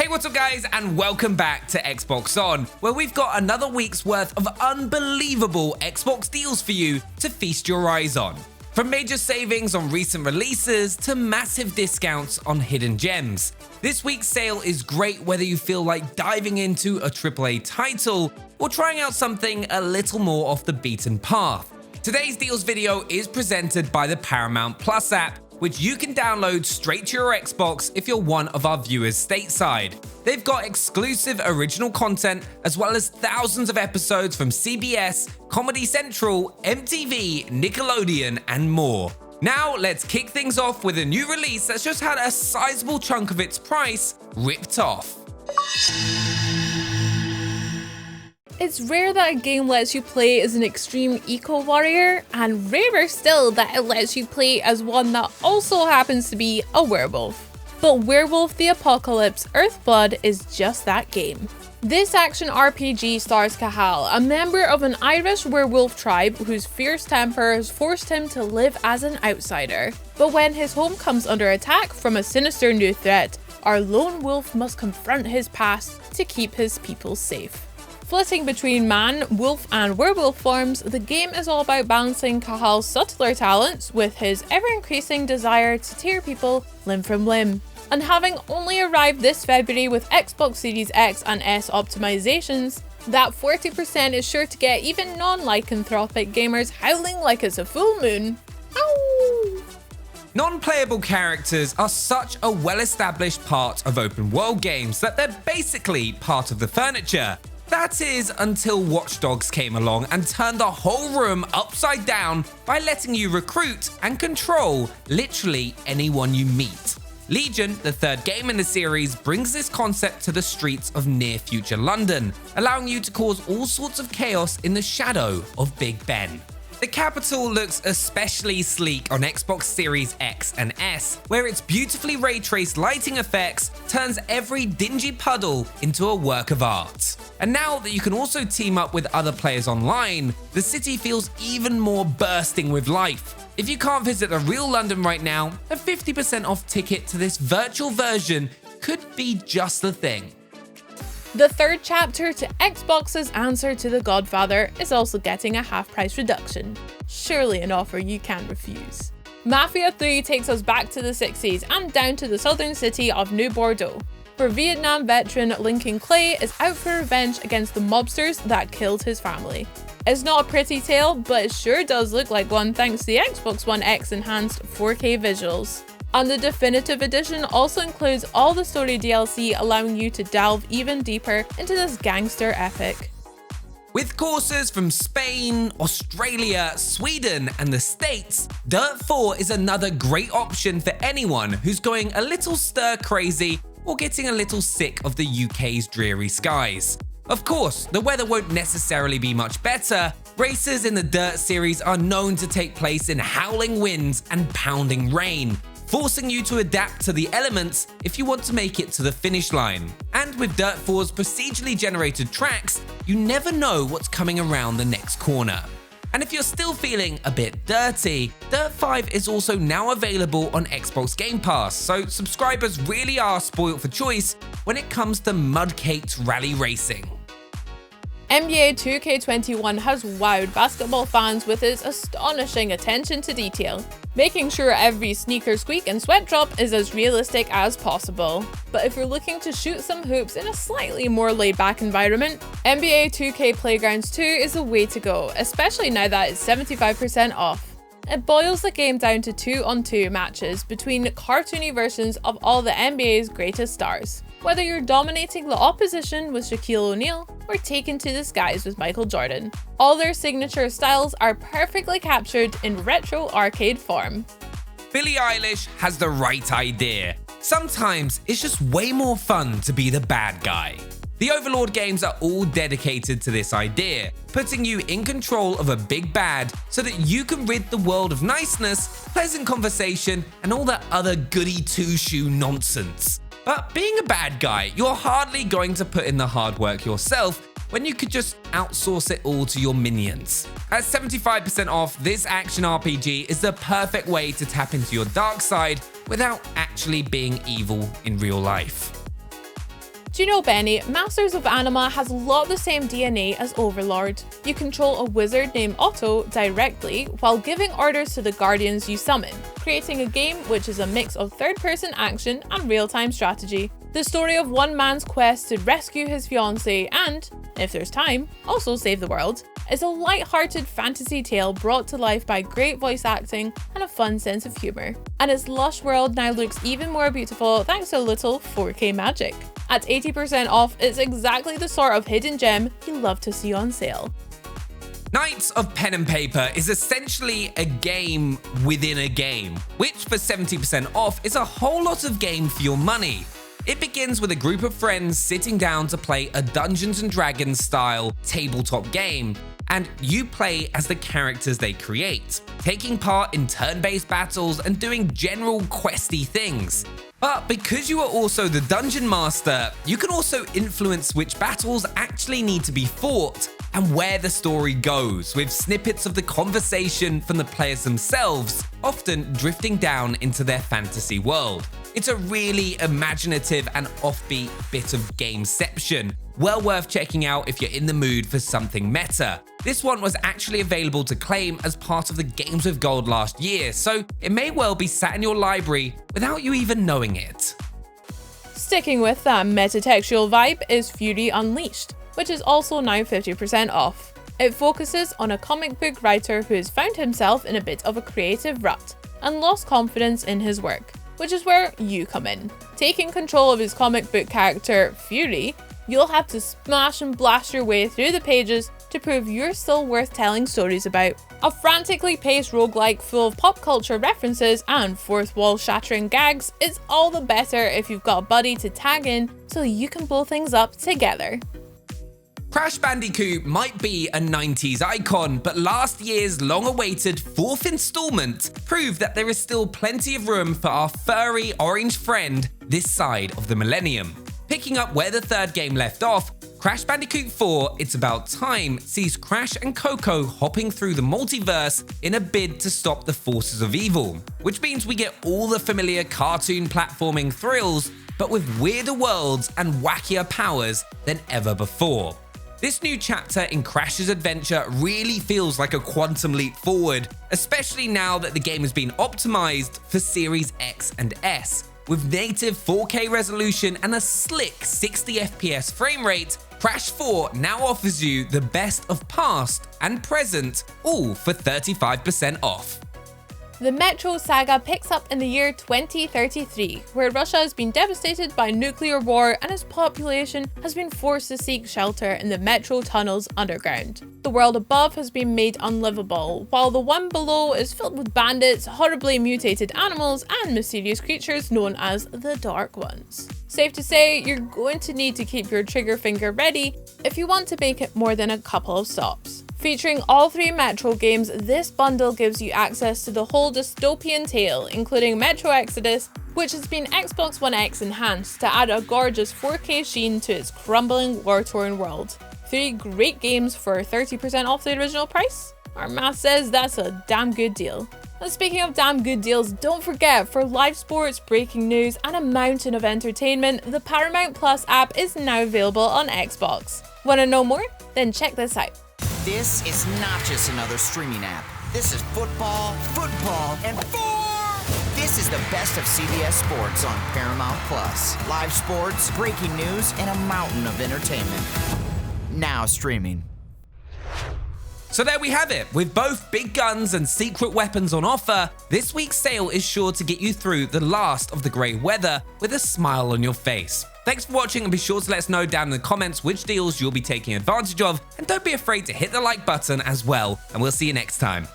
Hey, what's up guys, and welcome back to Xbox On, where we've got another week's worth of unbelievable Xbox deals for you to feast your eyes on. From major savings on recent releases to massive discounts on hidden gems. This week's sale is great whether you feel like diving into a AAA title or trying out something a little more off the beaten path. Today's deals video is presented by the Paramount Plus app, which you can download straight to your Xbox if you're one of our viewers stateside. They've got exclusive original content as well as thousands of episodes from CBS, Comedy Central, MTV, Nickelodeon, and more. Now let's kick things off with a new release that's just had a sizable chunk of its price ripped off. It's rare that a game lets you play as an extreme eco-warrior, and rarer still that it lets you play as one that also happens to be a werewolf. But Werewolf the Apocalypse Earthblood is just that game. This action RPG stars Cahal, a member of an Irish werewolf tribe whose fierce temper has forced him to live as an outsider. But when his home comes under attack from a sinister new threat, our lone wolf must confront his past to keep his people safe. Flitting between man, wolf, and werewolf forms, the game is all about balancing Cahal's subtler talents with his ever-increasing desire to tear people limb from limb. And having only arrived this February with Xbox Series X and S optimizations, that 40% is sure to get even non-lycanthropic gamers howling like it's a full moon. Ow! Non-playable characters are such a well-established part of open world games that they're basically part of the furniture. That is until Watch Dogs came along and turned the whole room upside down by letting you recruit and control literally anyone you meet. Legion, the third game in the series, brings this concept to the streets of near-future London, allowing you to cause all sorts of chaos in the shadow of Big Ben. The capital looks especially sleek on Xbox Series X and S, where its beautifully ray-traced lighting effects turns every dingy puddle into a work of art. And now that you can also team up with other players online, the city feels even more bursting with life. If you can't visit a real London right now, a 50% off ticket to this virtual version could be just the thing. The third chapter to Xbox's answer to The Godfather is also getting a half-price reduction. Surely an offer you can't refuse. Mafia III takes us back to the 60s and down to the southern city of New Bordeaux, where Vietnam veteran Lincoln Clay is out for revenge against the mobsters that killed his family. It's not a pretty tale, but it sure does look like one thanks to the Xbox One X enhanced 4K visuals. And the definitive edition also includes all the story DLC, allowing you to delve even deeper into this gangster epic. With courses from Spain, Australia, Sweden, and the States, Dirt 4 is another great option for anyone who's going a little stir-crazy or getting a little sick of the UK's dreary skies. Of course, the weather won't necessarily be much better. Races in the Dirt series are known to take place in howling winds and pounding rain, forcing you to adapt to the elements if you want to make it to the finish line. And with Dirt 4's procedurally generated tracks, you never know what's coming around the next corner. And if you're still feeling a bit dirty, Dirt 5 is also now available on Xbox Game Pass, so subscribers really are spoiled for choice when it comes to mud-caked rally racing. NBA 2K21 has wowed basketball fans with its astonishing attention to detail, making sure every sneaker squeak and sweat drop is as realistic as possible. But if you're looking to shoot some hoops in a slightly more laid-back environment, NBA 2K Playgrounds 2 is the way to go, especially now that it's 75% off. It boils the game down to 2-on-2 matches between cartoony versions of all the NBA's greatest stars. Whether you're dominating the opposition with Shaquille O'Neal or taken to the skies with Michael Jordan, all their signature styles are perfectly captured in retro arcade form. Billie Eilish has the right idea. Sometimes it's just way more fun to be the bad guy. The Overlord games are all dedicated to this idea, putting you in control of a big bad so that you can rid the world of niceness, pleasant conversation, and all that other goody two-shoe nonsense. But being a bad guy, you're hardly going to put in the hard work yourself when you could just outsource it all to your minions. At 75% off, this action RPG is the perfect way to tap into your dark side without actually being evil in real life. Do you know, Benny, Masters of Anima has a lot of the same DNA as Overlord. You control a wizard named Otto directly while giving orders to the guardians you summon, creating a game which is a mix of third-person action and real-time strategy. The story of one man's quest to rescue his fiancée and, if there's time, also save the world, is a light-hearted fantasy tale brought to life by great voice acting and a fun sense of humour. And its lush world now looks even more beautiful thanks to a little 4K magic. At 80% off, it's exactly the sort of hidden gem you love to see on sale. Knights of Pen and Paper is essentially a game within a game, which for 70% off is a whole lot of game for your money. It begins with a group of friends sitting down to play a Dungeons & Dragons style tabletop game, and you play as the characters they create, taking part in turn-based battles and doing general questy things. But because you are also the dungeon master, you can also influence which battles actually need to be fought and where the story goes, with snippets of the conversation from the players themselves, often drifting down into their fantasy world. It's a really imaginative and offbeat bit of gameception, well worth checking out if you're in the mood for something meta. This one was actually available to claim as part of the Games with Gold last year, so it may well be sat in your library without you even knowing it. Sticking with that metatextual vibe is Fury Unleashed, which is also now 50% off. It focuses on a comic book writer who has found himself in a bit of a creative rut and lost confidence in his work, which is where you come in. Taking control of his comic book character, Fury, you'll have to smash and blast your way through the pages to prove you're still worth telling stories about. A frantically paced roguelike full of pop culture references and fourth wall shattering gags is all the better if you've got a buddy to tag in so you can blow things up together. Crash Bandicoot might be a 90s icon, but last year's long-awaited fourth installment proved that there is still plenty of room for our furry orange friend this side of the millennium. Picking up where the third game left off, Crash Bandicoot 4 It's About Time sees Crash and Coco hopping through the multiverse in a bid to stop the forces of evil, which means we get all the familiar cartoon platforming thrills, but with weirder worlds and wackier powers than ever before. This new chapter in Crash's adventure really feels like a quantum leap forward, especially now that the game has been optimized for Series X and S. With native 4K resolution and a slick 60 FPS frame rate, Crash 4 now offers you the best of past and present, all for 35% off. The Metro saga picks up in the year 2033, where Russia has been devastated by nuclear war and its population has been forced to seek shelter in the Metro tunnels underground. The world above has been made unlivable, while the one below is filled with bandits, horribly mutated animals, and mysterious creatures known as the Dark Ones. Safe to say, you're going to need to keep your trigger finger ready if you want to make it more than a couple of stops. Featuring all three Metro games, this bundle gives you access to the whole dystopian tale, including Metro Exodus, which has been Xbox One X enhanced to add a gorgeous 4K sheen to its crumbling, war-torn world. 3 great games for 30% off the original price? Our math says that's a damn good deal. And speaking of damn good deals, don't forget, for live sports, breaking news, and a mountain of entertainment, the Paramount Plus app is now available on Xbox. Wanna know more? Then check this out. This is not just another streaming app. This is football, and This is the best of CBS Sports on Paramount Plus. Live sports, breaking news, and a mountain of entertainment. Now streaming. So there we have it. With both big guns and secret weapons on offer, this week's sale is sure to get you through the last of the grey weather with a smile on your face. Thanks for watching, and be sure to let us know down in the comments which deals you'll be taking advantage of, and don't be afraid to hit the like button as well, and we'll see you next time.